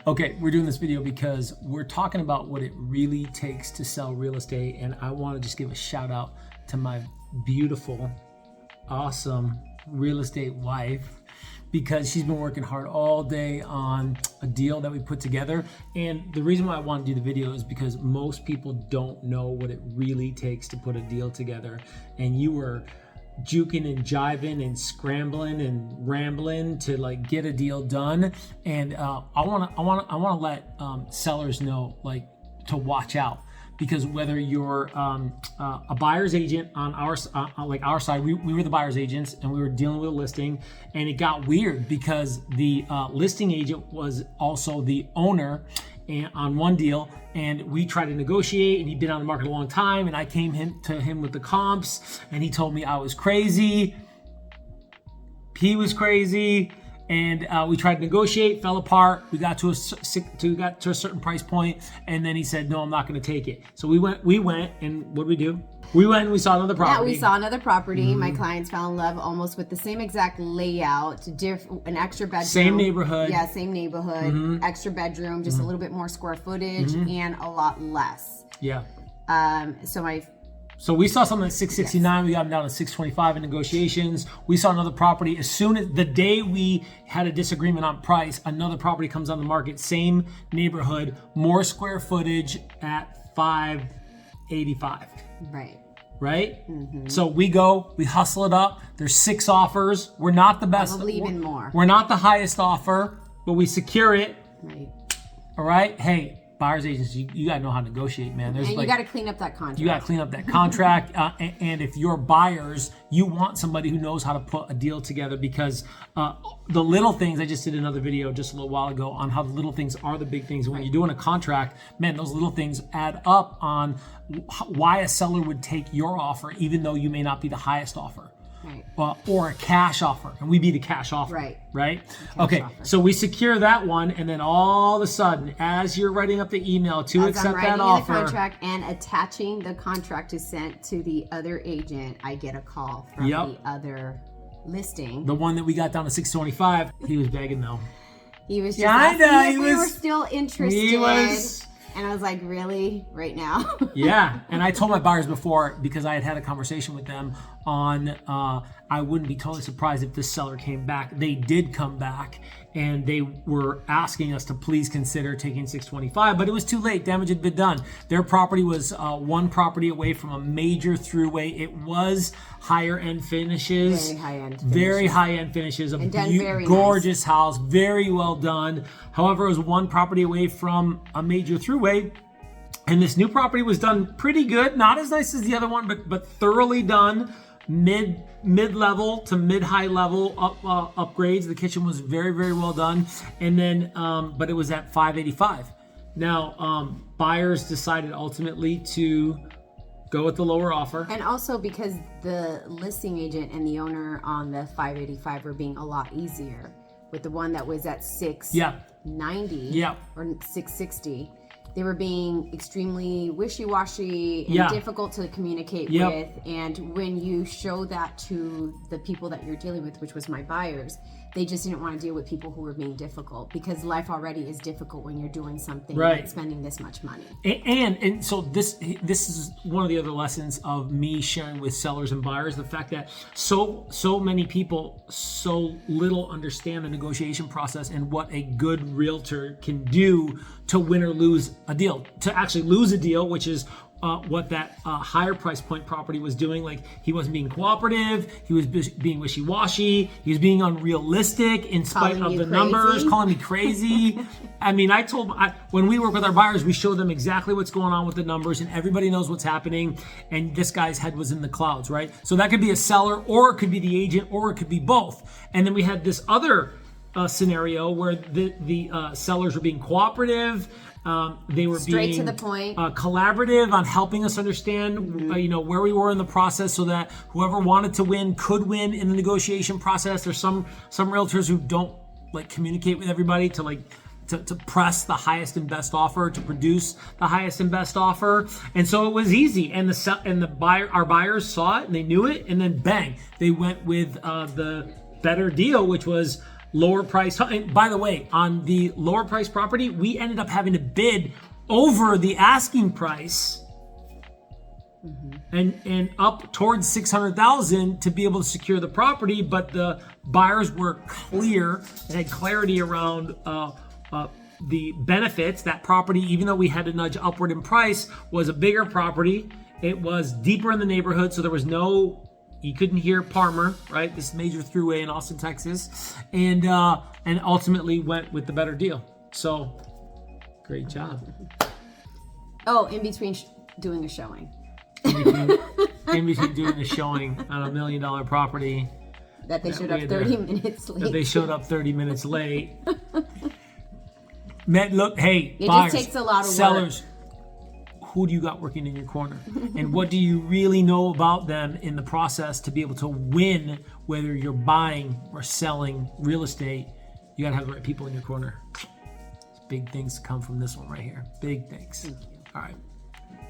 Okay, we're doing this video because we're talking about what it really takes to sell real estate, and I want to just give a shout out to my beautiful, awesome real estate wife, because she's been working hard all day on a deal that we put together. And the reason why I want to do the video is because most people don't know what it really takes to put a deal together. And you were juking and jiving and scrambling and rambling to like get a deal done. And I want to let sellers know, like, to watch out. Because whether you're a buyer's agent on our side, we were the buyer's agents and we were dealing with a listing, and it got weird because the listing agent was also the owner on one deal, and we tried to negotiate, and he'd been on the market a long time, and I came to him with the comps, and he told me I was crazy. He was crazy. And we tried to negotiate, fell apart. We got to a certain price point, and then he said, "No, I'm not going to take it." So we went, and what did we do? We went and we saw another property. Yeah, we saw another property. Mm-hmm. My clients fell in love almost with the same exact layout, an extra bedroom. Same neighborhood. Yeah, same neighborhood. Mm-hmm. Extra bedroom, just a little bit more square footage, and a lot less. Yeah. So we saw something at 669. Yes. We got them down to 625 in negotiations. We saw another property. As soon as the day we had a disagreement on price, another property comes on the market, same neighborhood, more square footage at 585. Right? Mm-hmm. So we hustle it up. There's 6 offers. We're not the best. Probably even more. We're not the highest offer, but we secure it. Right. All right? Hey, buyer's agents, you gotta know how to negotiate, man. And you gotta clean up that contract. You gotta clean up that contract. And if you're buyers, you want somebody who knows how to put a deal together, because the little things, I just did another video just a little while ago on how the little things are the big things. When you're doing a contract, man, those little things add up on why a seller would take your offer, even though you may not be the highest offer. Right. Or a cash offer, and we be the cash offer. Right? Okay, so we secure that one, and then all of a sudden, as you're writing up the email to accept that offer, the contract and attaching the contract to send to the other agent, I get a call from the other listing. The one that we got down to 625, he was begging though. He was just asking if we were still interested. He was. And I was like, really? Right now? Yeah. And I told my buyers before, because I had a conversation with them on, I wouldn't be totally surprised if this seller came back. They did come back, and they were asking us to please consider taking 625, but it was too late. Damage had been done. Their property was one property away from a major throughway. It was higher end finishes. Very high end finishes. A gorgeous house, very well done. However, it was one property away from a major throughway. And this new property was done pretty good. Not as nice as the other one, but thoroughly done. Mid-level to mid-high level upgrades. The kitchen was very, very well done. And then, but it was at 585. Now, buyers decided ultimately to go with the lower offer. And also because the listing agent and the owner on the 585 were being a lot easier. With the one that was at 690 or 660. They were being extremely wishy-washy and difficult to communicate with. And when you show that to the people that you're dealing with, which was my buyers, they just didn't want to deal with people who were being difficult, because life already is difficult when you're doing something and spending this much money. And so this is one of the other lessons of me sharing with sellers and buyers, the fact that so many people so little understand the negotiation process and what a good realtor can do to win or lose a deal. To actually lose a deal, which is what that higher price point property was doing. Like, he wasn't being cooperative, he was being wishy-washy, he was being unrealistic in spite of the numbers, calling me crazy. I mean, when we work with our buyers, we show them exactly what's going on with the numbers, and everybody knows what's happening, and this guy's head was in the clouds, right? So that could be a seller, or it could be the agent, or it could be both. And then we had this other scenario where the sellers were being cooperative. They were straight being to the point, collaborative on helping us understand, where we were in the process, so that whoever wanted to win could win in the negotiation process. There's some realtors who don't communicate with everybody to press the highest and best offer, to produce the highest and best offer. And so it was easy, and our buyers saw it and they knew it, and then bang, they went with the better deal, which was lower price. And by the way, on the lower price property, we ended up having to bid over the asking price and up towards $600,000 to be able to secure the property. But the buyers were clear and had clarity around the benefits. That property, even though we had to nudge upward in price, was a bigger property. It was deeper in the neighborhood, so there was you couldn't hear Parmer, right? This major throughway in Austin, Texas, and ultimately went with the better deal. So, great job. Oh, in between doing a showing. In between doing the showing on $1 million property. That they showed up 30 minutes late. That they showed up 30 minutes late. Look, hey, it buyers, just takes a lot of sellers, work. Who do you got working in your corner? And what do you really know about them in the process to be able to win, whether you're buying or selling real estate? You got to have the right people in your corner. Big things come from this one right here. Big things. Thank you. All right.